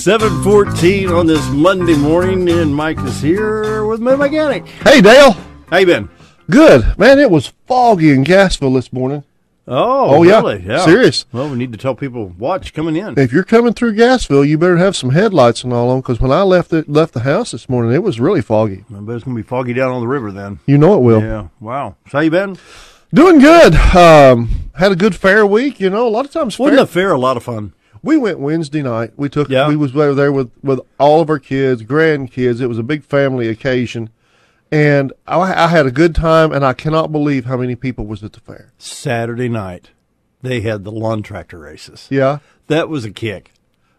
7:14 on this Monday morning, and Mike is here with my mechanic. Hey, Dale. How you been? Good. Man, it was foggy in Gassville this morning. Oh, really? Yeah. Serious. Well, we need to tell people, watch coming in. If you're coming through Gassville, you better have some headlights and all on, because when I left the house this morning, it was really foggy. I bet it's going to be foggy down on the river then. You know it will. Yeah. Wow. So how you been? Doing good. Had a good fair week. You know, a lot of times Wasn't the fair a lot of fun? We went Wednesday night. We Yeah. was there with all of our kids, grandkids. It was a big family occasion. And I had a good time, and I cannot believe how many people was at the fair. Saturday night, they had the lawn tractor races. Yeah. That was a kick.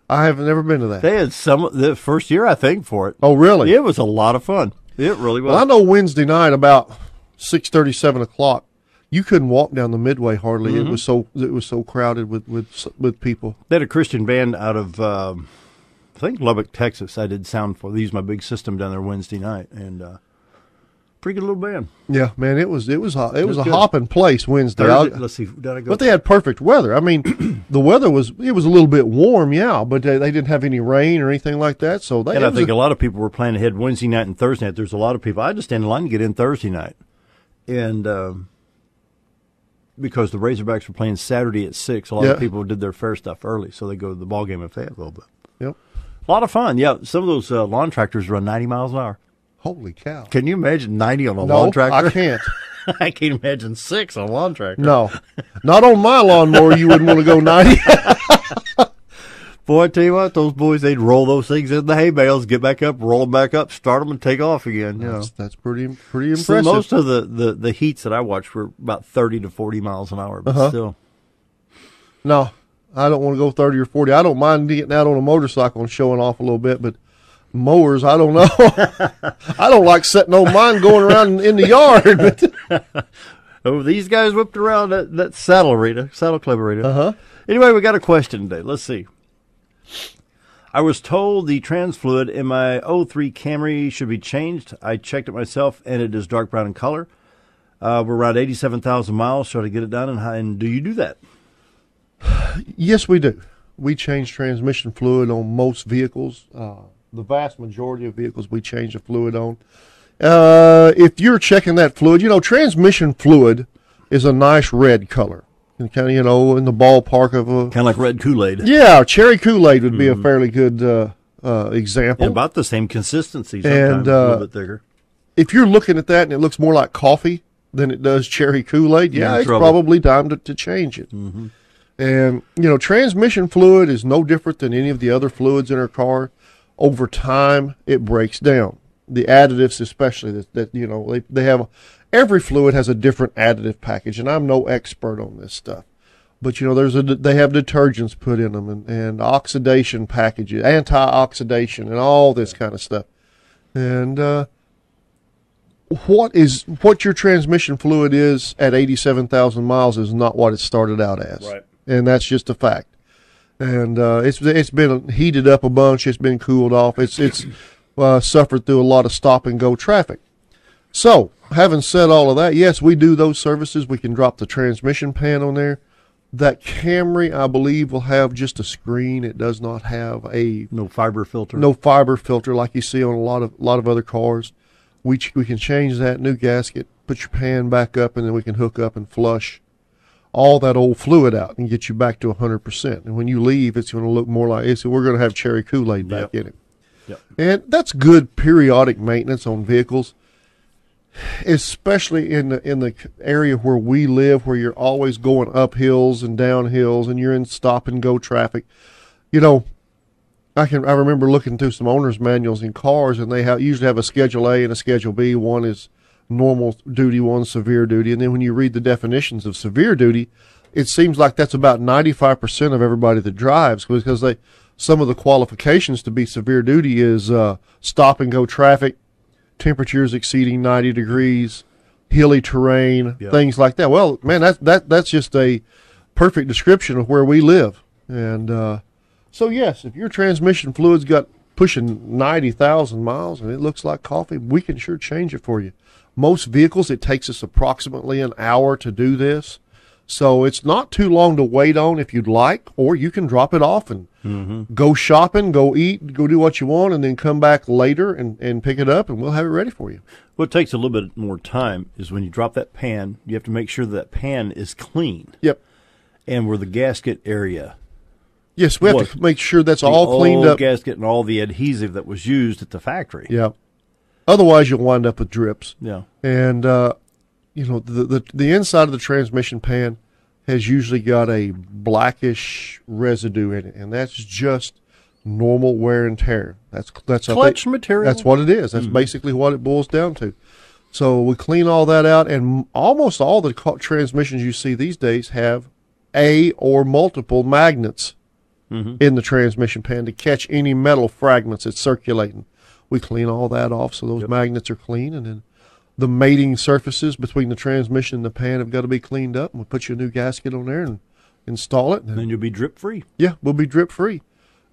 I have never been to that. They had the first year, I think, for it. Oh, really? It was a lot of fun. It really was. Well, I know Wednesday night about 6:30, 7 o'clock, you couldn't walk down the Midway hardly. Mm-hmm. It was so crowded with people. They had a Christian band out of, I think, Lubbock, Texas. I did sound for. They used my big system down there Wednesday night, and pretty good little band. Yeah, man, it was a good. hopping place Wednesday. Let's see, did I go? But they had perfect weather. I mean, the weather was a little bit warm, yeah, but they didn't have any rain or anything like that. So and I think a lot of people were planning ahead Wednesday night and Thursday night. There's a lot of people. I had to stand in line to get in Thursday night, and because the Razorbacks were playing Saturday at 6, a lot of people did their fair stuff early, so they go to the ball game in Fayetteville. But yep, a lot of fun. Yeah, some of those lawn tractors run 90 miles an hour. Holy cow! Can you imagine 90 on a lawn tractor? I can't. I can't imagine 6 on a lawn tractor. No, not on my lawnmower. You wouldn't want to go 90. Boy, I tell you what, those boys, they'd roll those things in the hay bales, get back up, roll them back up, start them, and take off again. That's pretty impressive. So most of the heats that I watched were about 30 to 40 miles an hour, but still. No, I don't want to go 30 or 40. I don't mind getting out on a motorcycle and showing off a little bit, but mowers, I don't know. I don't like setting on mine going around in the yard. Oh, these guys whipped around that saddle club arena. Anyway, we got a question today. Let's see. I was told the trans fluid in my '03 Camry should be changed. I checked it myself, and it is dark brown in color. We're around 87,000 miles. Should I get it done? And do you do that? Yes, we do. We change transmission fluid on most vehicles. The vast majority of vehicles we change the fluid on. If you're checking that fluid, transmission fluid is a nice red color. And kind of, in the ballpark of a... Kind of like red Kool-Aid. Yeah, cherry Kool-Aid would be a fairly good example. And about the same consistency, sometimes a little bit thicker. If you're looking at that and it looks more like coffee than it does cherry Kool-Aid, it's probably time to change it. Mm-hmm. And, transmission fluid is no different than any of the other fluids in our car. Over time, it breaks down. The additives, especially, that they have... Every fluid has a different additive package, and I'm no expert on this stuff. But, they have detergents put in them and oxidation packages, antioxidation, and all this kind of stuff. And what your transmission fluid is at 87,000 miles is not what it started out as. Right. And that's just a fact. And it's been heated up a bunch. It's been cooled off. It's suffered through a lot of stop-and-go traffic. So, having said all of that, yes, we do those services. We can drop the transmission pan on there. That Camry, I believe, will have just a screen. It does not have no fiber filter. No fiber filter like you see on a lot of other cars. We can change that, new gasket, put your pan back up, and then we can hook up and flush all that old fluid out and get you back to 100%. And when you leave, it's going to look more like we're going to have cherry Kool-Aid back in it. Yep. And that's good periodic maintenance on vehicles. Especially in the area where we live, where you're always going up hills and down hills, and you're in stop and go traffic. I remember looking through some owner's manuals in cars, and they usually have a Schedule A and a Schedule B. One is normal duty, one severe duty, and then when you read the definitions of severe duty, it seems like that's about 95% of everybody that drives, because some of the qualifications to be severe duty is stop and go traffic, temperatures exceeding 90 degrees, hilly terrain, things like that. Well, man, that's just a perfect description of where we live. And so, yes, if your transmission fluid's got pushing 90,000 miles and it looks like coffee, we can sure change it for you. Most vehicles, it takes us approximately an hour to do this. So it's not too long to wait on if you'd like, or you can drop it off and go shopping, go eat, go do what you want, and then come back later and pick it up, and we'll have it ready for you. What takes a little bit more time is when you drop that pan, you have to make sure that pan is clean. Yep. And where the gasket area. Yes, we have to make sure that's all cleaned up. Gasket and all the adhesive that was used at the factory. Yeah. Otherwise, you'll wind up with drips. Yeah. And, the inside of the transmission pan has usually got a blackish residue in it, and that's just normal wear and tear. That's clutch material. That's what it is. That's basically what it boils down to. So we clean all that out, and almost all the transmissions you see these days have a or multiple magnets in the transmission pan to catch any metal fragments that's circulating. We clean all that off so those magnets are clean, and then the mating surfaces between the transmission and the pan have got to be cleaned up. And we'll put you a new gasket on there and install it. And then you'll be drip-free. Yeah, we'll be drip-free.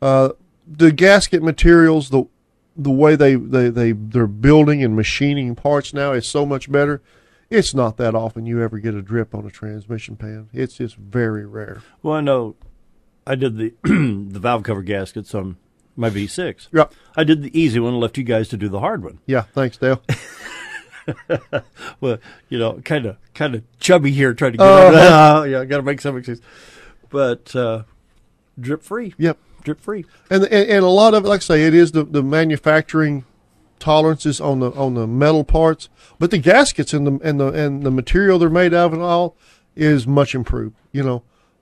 The gasket materials, the way they're building and machining parts now is so much better. It's not that often you ever get a drip on a transmission pan. It's just very rare. Well, I know I did the the valve cover gaskets on my V6. Yeah. I did the easy one and left you guys to do the hard one. Yeah, thanks, Dale. Well, kind of chubby here, trying to get over yeah, got to make some excuse. But drip free. Yep. Drip free. And a lot of it, like I say, it is the manufacturing tolerances on the metal parts, but the gaskets and the material they're made out of and all is much improved.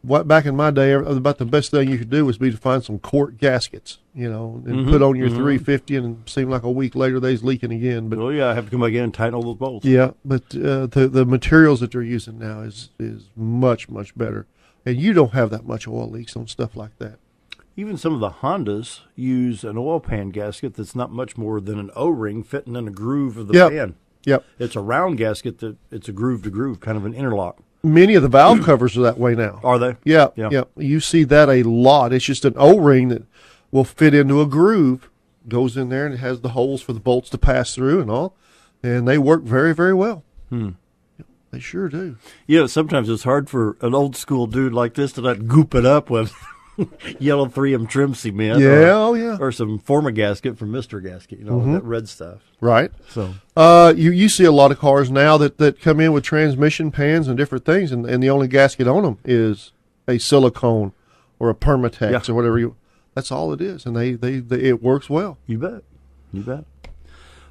Back in my day, about the best thing you could do was to find some quart gaskets, and put on your 350, and it seemed like a week later they's leaking again. But I have to come back in and tighten all those bolts. Yeah, but the materials that they're using now is much, much better, and you don't have that much oil leaks on stuff like that. Even some of the Hondas use an oil pan gasket that's not much more than an O-ring fitting in a groove of the pan. Yep. It's a round gasket that it's a groove to groove, kind of an interlock. Many of the valve covers are that way now. Are they? Yeah. You see that a lot. It's just an O-ring that will fit into a groove, goes in there, and it has the holes for the bolts to pass through and all, and they work very, very well. They sure do. Sometimes it's hard for an old school dude like this to not goop it up with yellow 3M trim cement. Or some Forma gasket from Mr. Gasket, that red stuff. Right. So you see a lot of cars now that come in with transmission pans and different things, and the only gasket on them is a silicone or a Permatex or whatever. That's all it is, and they it works well. You bet.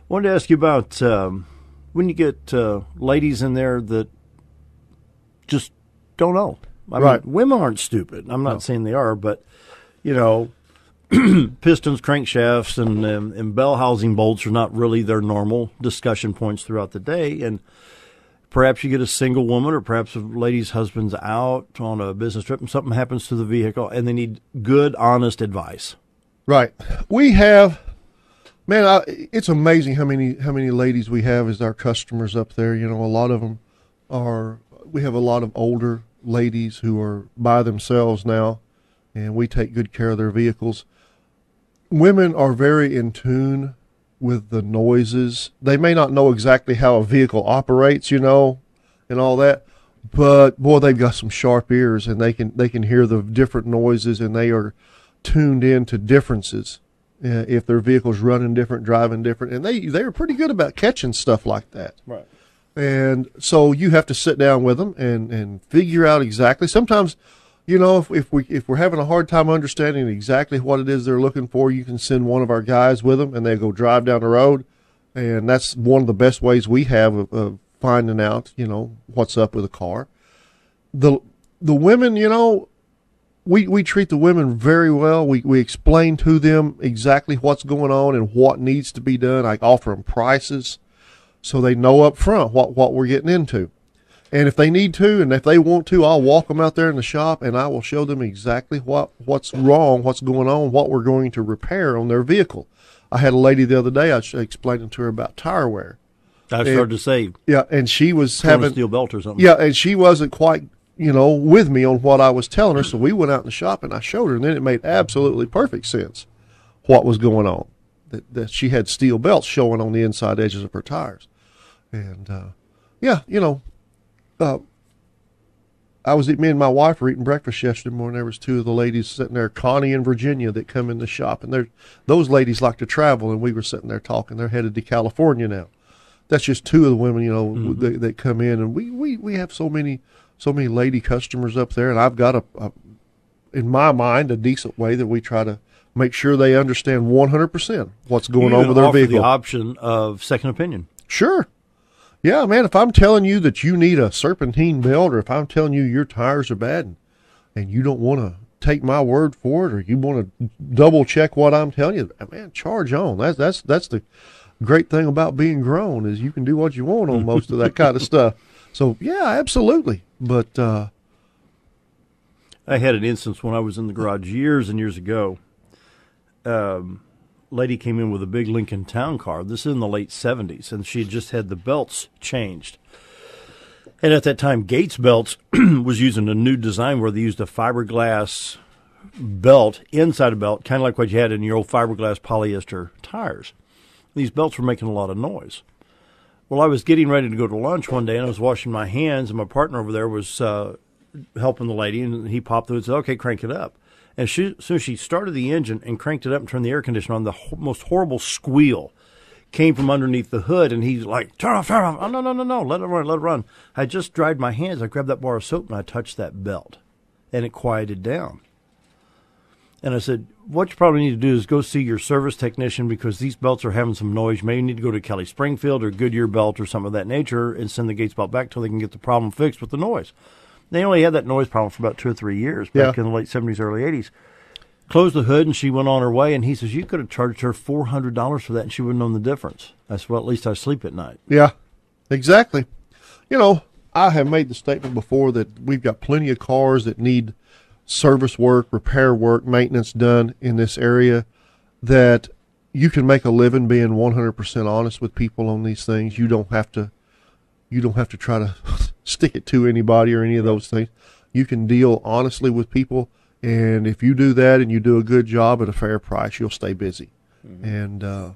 Wanted to ask you about when you get ladies in there that just don't know. I mean, women aren't stupid. I'm not saying they are, but, pistons, crankshafts, and bell housing bolts are not really their normal discussion points throughout the day. And perhaps you get a single woman or perhaps a lady's husband's out on a business trip and something happens to the vehicle and they need good, honest advice. Right. We have, it's amazing how many ladies we have as our customers up there. A lot of them we have a lot of older ladies who are by themselves now, and we take good care of their vehicles. Women are very in tune with the noises. They may not know exactly how a vehicle operates, and all that, but boy, they've got some sharp ears, and they can hear the different noises, and they are tuned in to differences. If their vehicle's running different, driving different, and they are pretty good about catching stuff like that. Right. And so you have to sit down with them and figure out exactly. Sometimes, if we're having a hard time understanding exactly what it is they're looking for, you can send one of our guys with them, and they go drive down the road, and that's one of the best ways we have of finding out, what's up with a car. The women, we treat the women very well. We explain to them exactly what's going on and what needs to be done. I offer them prices, so they know up front what we're getting into. And if they need to, and if they want to, I'll walk them out there in the shop, and I will show them exactly what's wrong, what's going on, what we're going to repair on their vehicle. I had a lady the other day, I explained to her about tire wear. I started to say. Yeah, and she was having a steel belt or something. Yeah, and she wasn't quite, with me on what I was telling her, so we went out in the shop, and I showed her, and then it made absolutely perfect sense what was going on, that she had steel belts showing on the inside edges of her tires. And, Me and my wife were eating breakfast yesterday morning. There was two of the ladies sitting there, Connie and Virginia, that come in the shop, and those ladies like to travel, and we were sitting there talking. They're headed to California now. That's just two of the women, that come in, and we have so many lady customers up there, and I've got in my mind, a decent way that we try to make sure they understand 100% what's going on with their vehicle. The option of second opinion. Sure. Yeah, man, if I'm telling you that you need a serpentine belt, or if I'm telling you your tires are bad and you don't want to take my word for it, or you want to double check what I'm telling you, man, charge on. That's the great thing about being grown, is you can do what you want on most of that kind of stuff. So, yeah, absolutely. But I had an instance when I was in the garage years and years ago. Lady came in with a big Lincoln Town Car. This is in the late 70s, and she had just had the belts changed. And at that time, Gates Belts was using a new design where they used a fiberglass belt inside a belt, kind of like what you had in your old fiberglass polyester tires. These belts were making a lot of noise. Well, I was getting ready to go to lunch one day, and I was washing my hands, and my partner over there was helping the lady, and he popped through and said, "Okay, crank it up." And as soon as she started the engine and cranked it up and turned the air conditioner on, the most horrible squeal came from underneath the hood, and he's like, turn off. Oh, no, let it run. I just dried my hands. I grabbed that bar of soap, and I touched that belt, and it quieted down. And I said, what you probably need to do is go see your service technician, because these belts are having some noise. You may need to go to Kelly Springfield or Goodyear Belt or something of that nature and send the Gates belt back till they can get the problem fixed with the noise. They only had that noise problem for about 2 or 3 years back in the late 70s, early 80s. Closed the hood, and she went on her way, and he says, you could have charged her $400 for that, and she wouldn't have known the difference. I said, well, at least I sleep at night. Yeah, exactly. I have made the statement before that we've got plenty of cars that need service work, repair work, maintenance done in this area, that you can make a living being 100% honest with people on these things. You don't have to try to stick it to anybody or any of those things. You can deal honestly with people, and if you do that and you do a good job at a fair price, you'll stay busy. Mm-hmm. And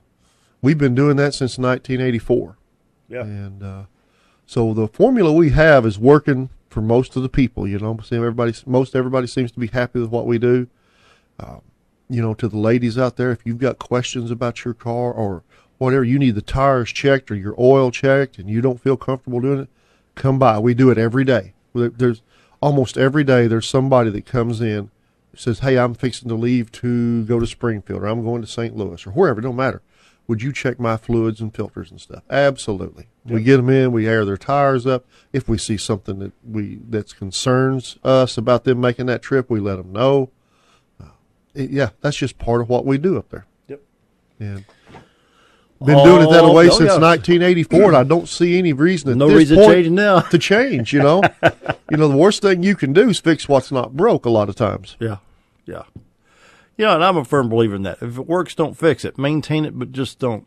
we've been doing that since 1984. Yeah. And so the formula we have is working for most of the people. Most everybody seems to be happy with what we do. To the ladies out there, if you've got questions about your car or whatever, you need the tires checked or your oil checked and you don't feel comfortable doing it, come by. We do it every day. There's almost every day there's somebody that comes in, says, hey, I'm fixing to leave to go to Springfield, or I'm going to St. Louis, or wherever, it don't matter. Would you check my fluids and filters and stuff? Absolutely. Yep. We get them in, we air their tires up. If we see something that concerns us about them making that trip, we let them know. That's just part of what we do up there. Yep. And been doing it that way since 1984, and I don't see any reason at this point changing now. To change. The worst thing you can do is fix what's not broke a lot of times. Yeah. And I'm a firm believer in that. If it works, don't fix it. Maintain it, but just don't.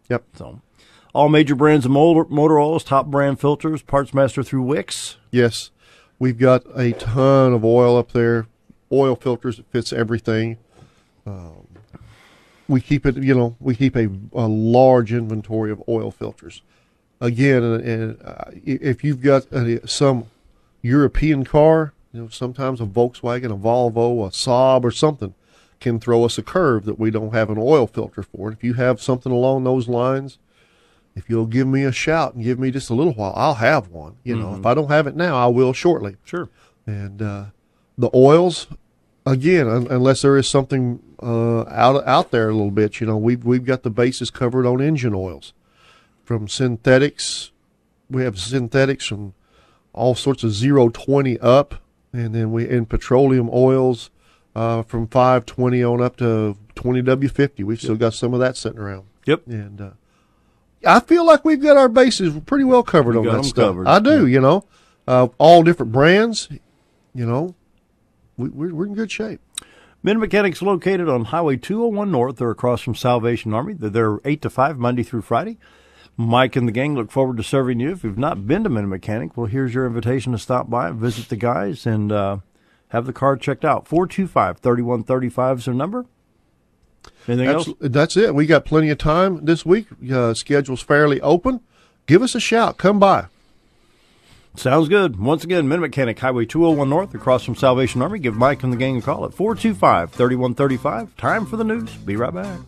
Yep. So, all major brands of motor oils, top brand filters, Parts Master through Wix. Yes, we've got a ton of oil up there. Oil filters that fits everything. We keep it, we keep a large inventory of oil filters. Again, if you've got some European car, sometimes a Volkswagen, a Volvo, a Saab or something can throw us a curve that we don't have an oil filter for. If you have something along those lines, if you'll give me a shout and give me just a little while, I'll have one. If I don't have it now, I will shortly. Sure. And the oils, again, unless there is something out there a little bit, we've got the bases covered on engine oils. From synthetics, we have synthetics from all sorts of 020 up, and then in petroleum oils from 520 on up to 20W50. We've still got some of that sitting around. Yep. And I feel like we've got our bases pretty well covered on that stuff. Covered. I do, all different brands, we're in good shape. Mmmm Mechanics located on Highway 201 North. They're across from Salvation Army. They're there 8 to 5, Monday through Friday. Mike and the gang look forward to serving you. If you've not been to Mmmm Mechanic, well, here's your invitation to stop by and visit the guys and have the car checked out. 425-3135 is their number. Anything else? That's it. We got plenty of time this week. Schedule's fairly open. Give us a shout. Come by. Sounds good. Once again, Mid-Mechanic, Highway 201 North, across from Salvation Army. Give Mike and the gang a call at 425-3135. Time for the news. Be right back.